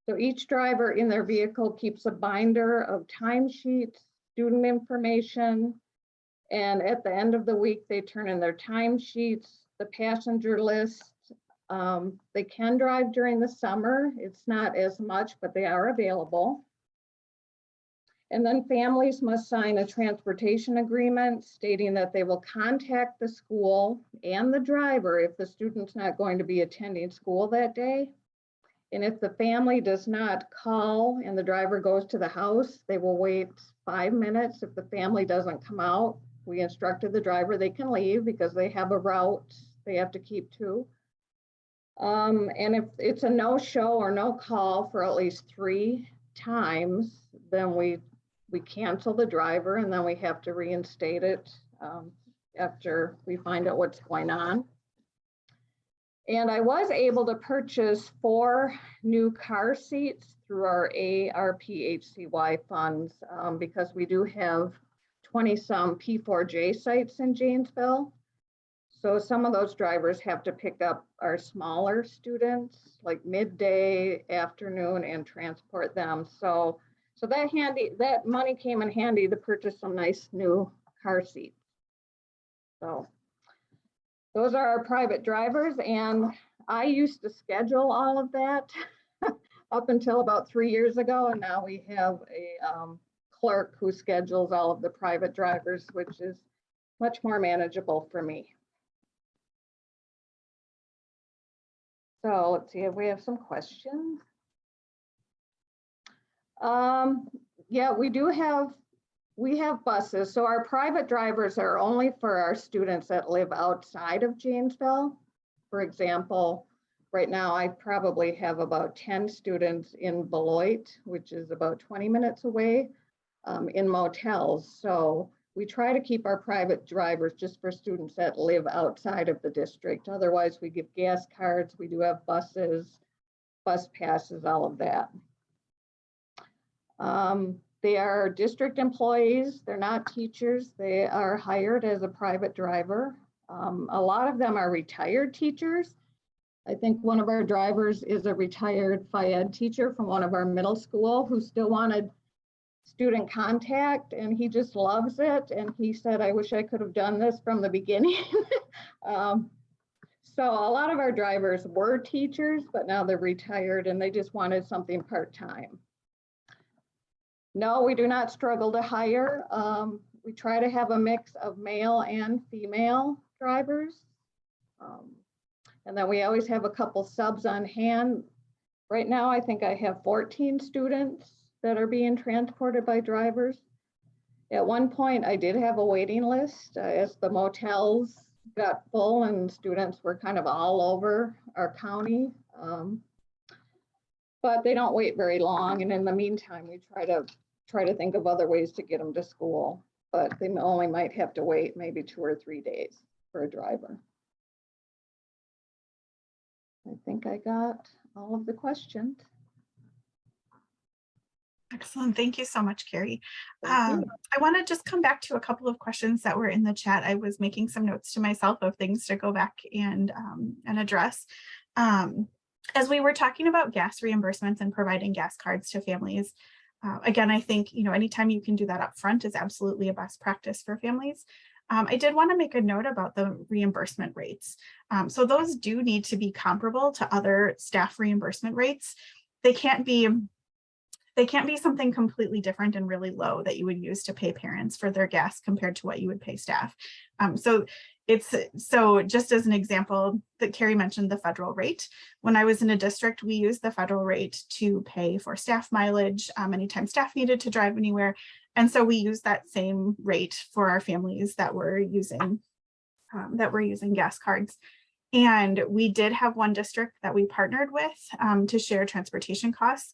So each driver in their vehicle keeps a binder of timesheets, student information, and at the end of the week, they turn in their timesheets, the passenger list. They can drive during the summer. It's not as much, but they are available. And then families must sign a transportation agreement stating that they will contact the school and the driver if the student's not going to be attending school that day. And if the family does not call and the driver goes to the house, they will wait 5 minutes. If the family doesn't come out, we instructed the driver they can leave because they have a route they have to keep to. And if it's a no-show or no call for at least 3 times, then we cancel the driver and then we have to reinstate it after we find out what's going on. And I was able to purchase 4 new car seats through our ARP-HCY funds because we do have 20-some P4J sites in Janesville. So some of those drivers have to pick up our smaller students, like midday, afternoon, and transport them. So that money came in handy to purchase some nice new car seats. So those are our private drivers, and I used to schedule all of that up until about 3 years ago, and now we have a clerk who schedules all of the private drivers, which is much more manageable for me. So let's see if we have some questions. Yeah, we have buses. So our private drivers are only for our students that live outside of Janesville. For example, right now I probably have about 10 students in Beloit, which is about 20 minutes away, in motels. So we try to keep our private drivers just for students that live outside of the district. Otherwise, we give gas cards, we do have buses, bus passes, all of that. They are district employees, they're not teachers, they are hired as a private driver. A lot of them are retired teachers. I think one of our drivers is a retired Phi-Ed teacher from one of our middle school who still wanted student contact, and he just loves it. And he said, I wish I could have done this from the beginning. So a lot of our drivers were teachers, but now they're retired and they just wanted something part-time. No, we do not struggle to hire. We try to have a mix of male and female drivers. And then we always have a couple subs on hand. Right now, I think I have 14 students that are being transported by drivers. At one point, I did have a waiting list as the motels got full and students were kind of all over our county. But they don't wait very long. And in the meantime, we try to think of other ways to get them to school, but they only might have to wait maybe 2 or 3 days for a driver. I think I got all of the questions. Excellent. Thank you so much, Carrie. I want to just come back to a couple of questions that were in the chat. I was making some notes to myself of things to go back and address. As we were talking about gas reimbursements and providing gas cards to families, again, I think, anytime you can do that up front is absolutely a best practice for families. I did want to make a note about the reimbursement rates. So those do need to be comparable to other staff reimbursement rates. They can't be something completely different and really low that you would use to pay parents for their gas compared to what you would pay staff. So just as an example that Carrie mentioned, the federal rate. When I was in a district, we used the federal rate to pay for staff mileage anytime staff needed to drive anywhere. And so we used that same rate for our families that were using gas cards. And we did have one district that we partnered with to share transportation costs,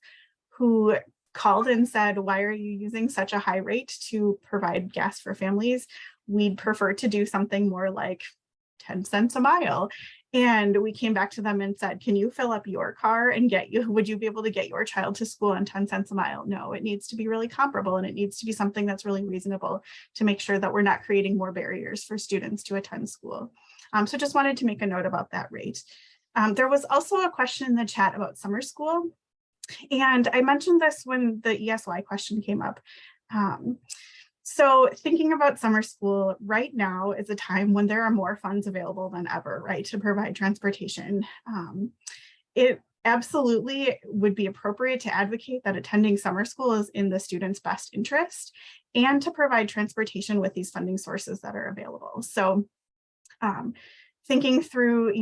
who called and said, why are you using such a high rate to provide gas for families? We'd prefer to do something more like 10 cents a mile. And we came back to them and said, can you fill up your car and would you be able to get your child to school on 10 cents a mile? No, it needs to be really comparable, and it needs to be something that's really reasonable to make sure that we're not creating more barriers for students to attend school. So just wanted to make a note about that rate. There was also a question in the chat about summer school. And I mentioned this when the ESY question came up. So thinking about summer school right now is a time when there are more funds available than ever, right, to provide transportation. It absolutely would be appropriate to advocate that attending summer school is in the student's best interest and to provide transportation with these funding sources that are available. So thinking through,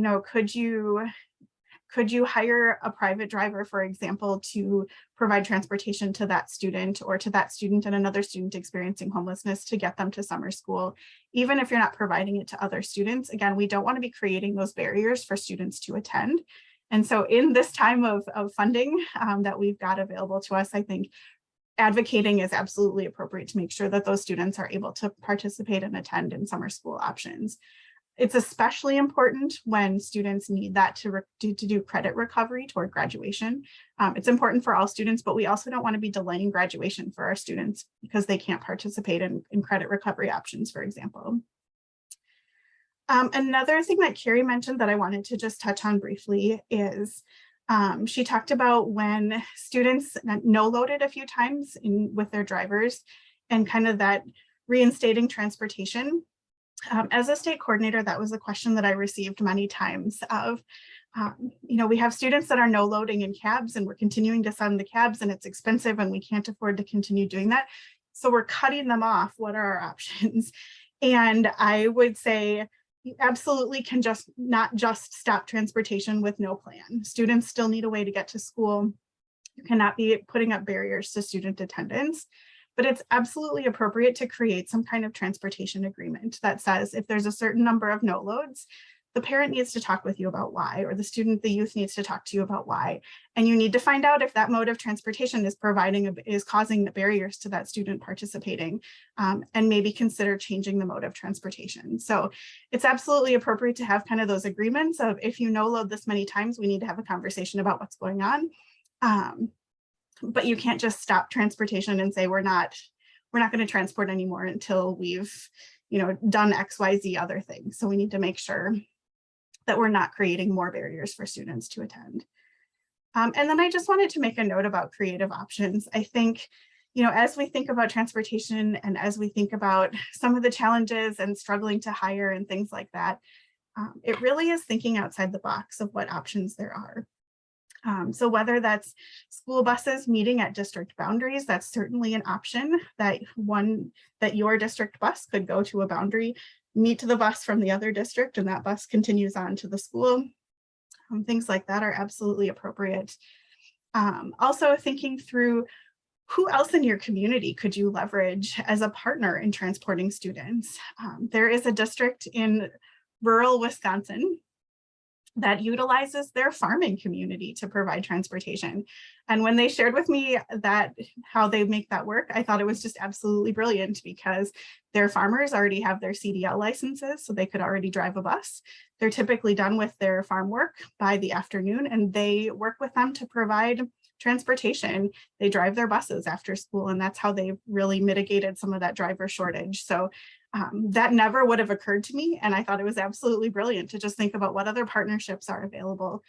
could you hire a private driver, for example, to provide transportation to that student or to that student and another student experiencing homelessness to get them to summer school, even if you're not providing it to other students? Again, we don't want to be creating those barriers for students to attend. And so in this time of funding that we've got available to us, I think advocating is absolutely appropriate to make sure that those students are able to participate and attend in summer school options. It's especially important when students need that to do credit recovery toward graduation. It's important for all students, but we also don't want to be delaying graduation for our students because they can't participate in credit recovery options, for example. Another thing that Carrie mentioned that I wanted to just touch on briefly is she talked about when students no-loaded a few times with their drivers and kind of that reinstating transportation. As a state coordinator, that was a question that I received many times of, you know, we have students that are no loading in cabs and we're continuing to send the cabs and it's expensive and we can't afford to continue doing that. So we're cutting them off. What are our options? And I would say you absolutely can not just stop transportation with no plan. Students still need a way to get to school. You cannot be putting up barriers to student attendance, but it's absolutely appropriate to create some kind of transportation agreement that says if there's a certain number of no loads, the parent needs to talk with you about why, or the youth needs to talk to you about why. And you need to find out if that mode of transportation is causing the barriers to that student participating, and maybe consider changing the mode of transportation. So it's absolutely appropriate to have kind of those agreements of if you no load this many times, we need to have a conversation about what's going on. But you can't just stop transportation and say we're not going to transport anymore until we've, you know, done XYZ other things. So we need to make sure that we're not creating more barriers for students to attend. And then I just wanted to make a note about creative options. I think, you know, as we think about transportation and as we think about some of the challenges and struggling to hire and things like that, it really is thinking outside the box of what options there are. So whether that's school buses meeting at district boundaries, that's certainly an option that your district bus could go to a boundary, meet the bus from the other district, and that bus continues on to the school. Things like that are absolutely appropriate. Also thinking through who else in your community could you leverage as a partner in transporting students? There is a district in rural Wisconsin that utilizes their farming community to provide transportation. And when they shared with me that how they make that work, I thought it was just absolutely brilliant because their farmers already have their CDL licenses, so they could already drive a bus. They're typically done with their farm work by the afternoon, and they work with them to provide transportation. They drive their buses after school, and that's how they really mitigated some of that driver shortage. So that never would have occurred to me. And I thought it was absolutely brilliant to just think about what other partnerships are available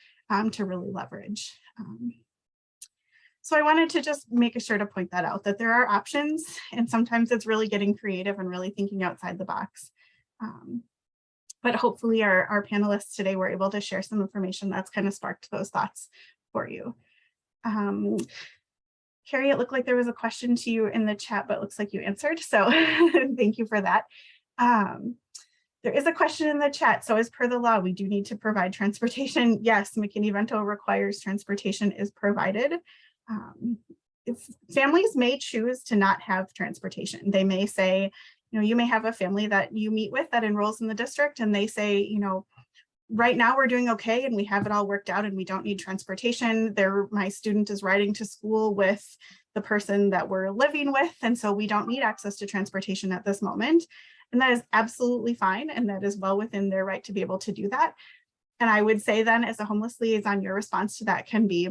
to really leverage. So I wanted to just make sure to point that out, that there are options, and sometimes it's really getting creative and really thinking outside the box. But hopefully our panelists today were able to share some information that's kind of sparked those thoughts for you. Carrie, it looked like there was a question to you in the chat, but it looks like you answered. So thank you for that. There is a question in the chat. So as per the law, we do need to provide transportation. Yes, McKinney-Vento requires transportation is provided. If families may choose to not have transportation. They may say, you know, you may have a family that you meet with that enrolls in the district and they say, you know, right now we're doing okay and we have it all worked out and we don't need transportation. My student is riding to school with the person that we're living with, and so we don't need access to transportation at this moment. And that is absolutely fine, and that is well within their right to be able to do that. And I would say then, as a homeless liaison, your response to that can be,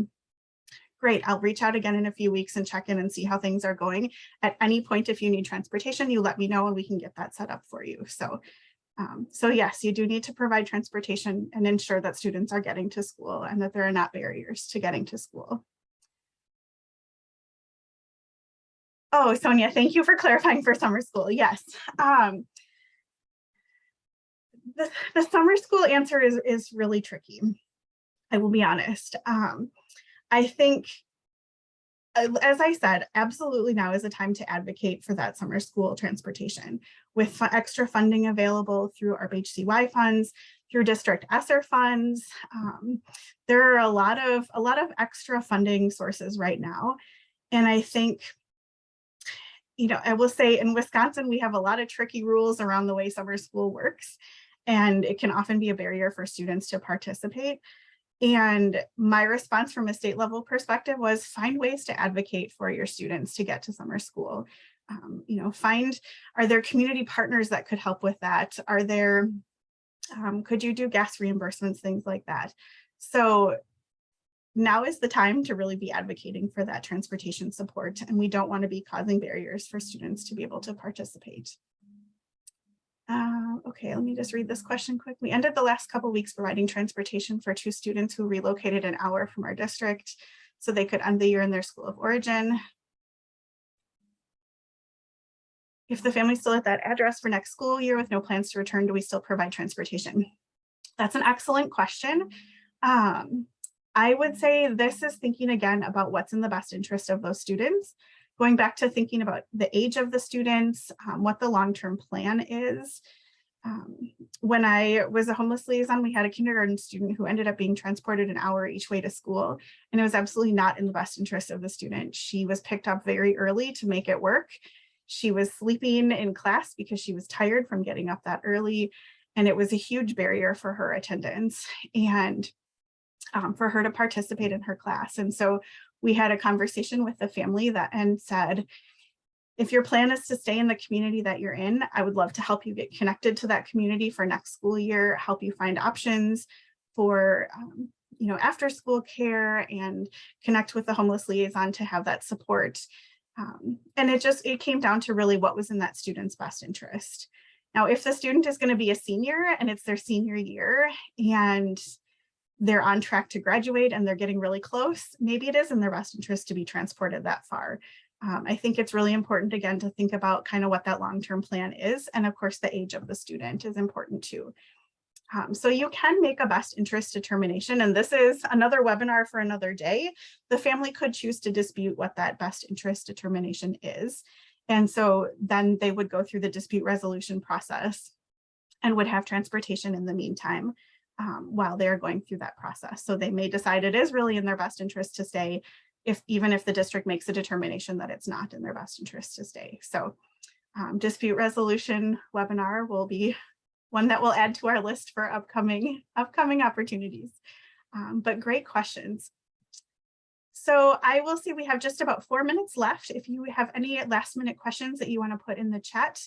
great, I'll reach out again in a few weeks and check in and see how things are going. At any point, if you need transportation, you let me know and we can get that set up for you. So yes, you do need to provide transportation and ensure that students are getting to school and that there are not barriers to getting to school. Oh, Sonia, thank you for clarifying for summer school. Yes. The summer school answer is really tricky. I will be honest. I think, as I said, absolutely now is a time to advocate for that summer school transportation with extra funding available through ARP-HCY funds, through district ESSER funds. There are a lot of extra funding sources right now. And I think, you know, I will say in Wisconsin, we have a lot of tricky rules around the way summer school works, and it can often be a barrier for students to participate. And my response from a state level perspective was find ways to advocate for your students to get to summer school. You know, are there community partners that could help with that? Are there, could you do gas reimbursements, things like that? So now is the time to really be advocating for that transportation support, and we don't want to be causing barriers for students to be able to participate. Okay, let me just read this question quick. We ended the last couple weeks providing transportation for 2 students who relocated an hour from our district so they could end the year in their school of origin. If the family's still at that address for next school year with no plans to return, do we still provide transportation? That's an excellent question. I would say this is thinking again about what's in the best interest of those students. Going back to thinking about the age of the students, what the long-term plan is. When I was a homeless liaison, we had a kindergarten student who ended up being transported an hour each way to school, and it was absolutely not in the best interest of the student. She was picked up very early to make it work. She was sleeping in class because she was tired from getting up that early, and it was a huge barrier for her attendance and for her to participate in her class. And so we had a conversation with the family and said, if your plan is to stay in the community that you're in, I would love to help you get connected to that community for next school year, help you find options for after school care and connect with the homeless liaison to have that support. And it came down to really what was in that student's best interest. Now, if the student is going to be a senior and it's their senior year and they're on track to graduate and they're getting really close, maybe it is in their best interest to be transported that far. I think it's really important, again, to think about kind of what that long-term plan is. And of course, the age of the student is important too. So you can make a best interest determination, and this is another webinar for another day. The family could choose to dispute what that best interest determination is. And so then they would go through the dispute resolution process and would have transportation in the meantime while they're going through that process. So they may decide it is really in their best interest to stay, even if the district makes a determination that it's not in their best interest to stay. So dispute resolution webinar will be one that we'll add to our list for upcoming opportunities. But great questions. So I will see we have just about 4 minutes left. If you have any last minute questions that you want to put in the chat,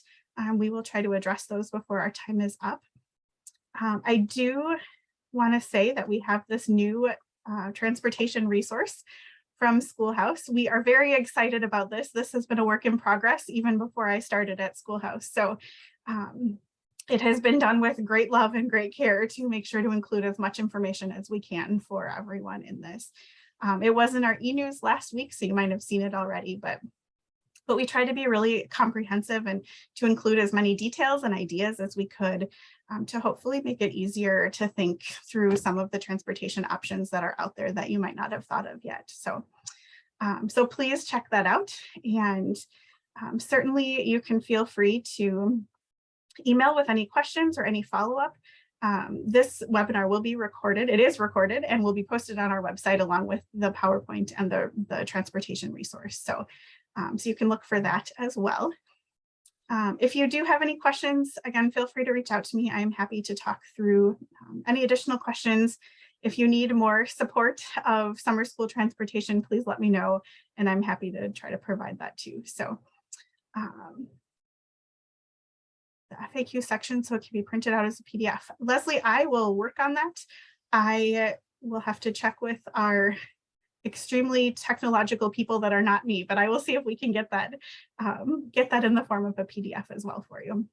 we will try to address those before our time is up. I do want to say that we have this new transportation resource from SchoolHouse. We are very excited about this. This has been a work in progress even before I started at SchoolHouse. So it has been done with great love and great care to make sure to include as much information as we can for everyone in this. It was in our e-news last week, so you might have seen it already, but we tried to be really comprehensive and to include as many details and ideas as we could to hopefully make it easier to think through some of the transportation options that are out there that you might not have thought of yet. So, so please check that out. And certainly you can feel free to email with any questions or any follow-up. This webinar will be recorded. It is recorded and will be posted on our website along with the PowerPoint and the transportation resource. So, so you can look for that as well. If you do have any questions, again, feel free to reach out to me. I'm happy to talk through any additional questions. If you need more support of summer school transportation, please let me know, and I'm happy to try to provide that too. So the FAQ section, so it can be printed out as a PDF. Leslie, I will work on that. I will have to check with our extremely technological people that are not me, but I will see if we can get that in the form of a PDF as well for you.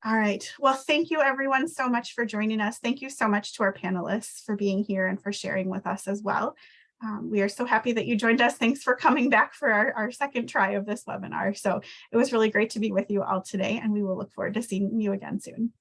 All right, well, thank you everyone so much for joining us. Thank you so much to our panelists for being here and for sharing with us as well. We are so happy that you joined us. Thanks for coming back for our second try of this webinar. So it was really great to be with you all today, and we will look forward to seeing you again soon.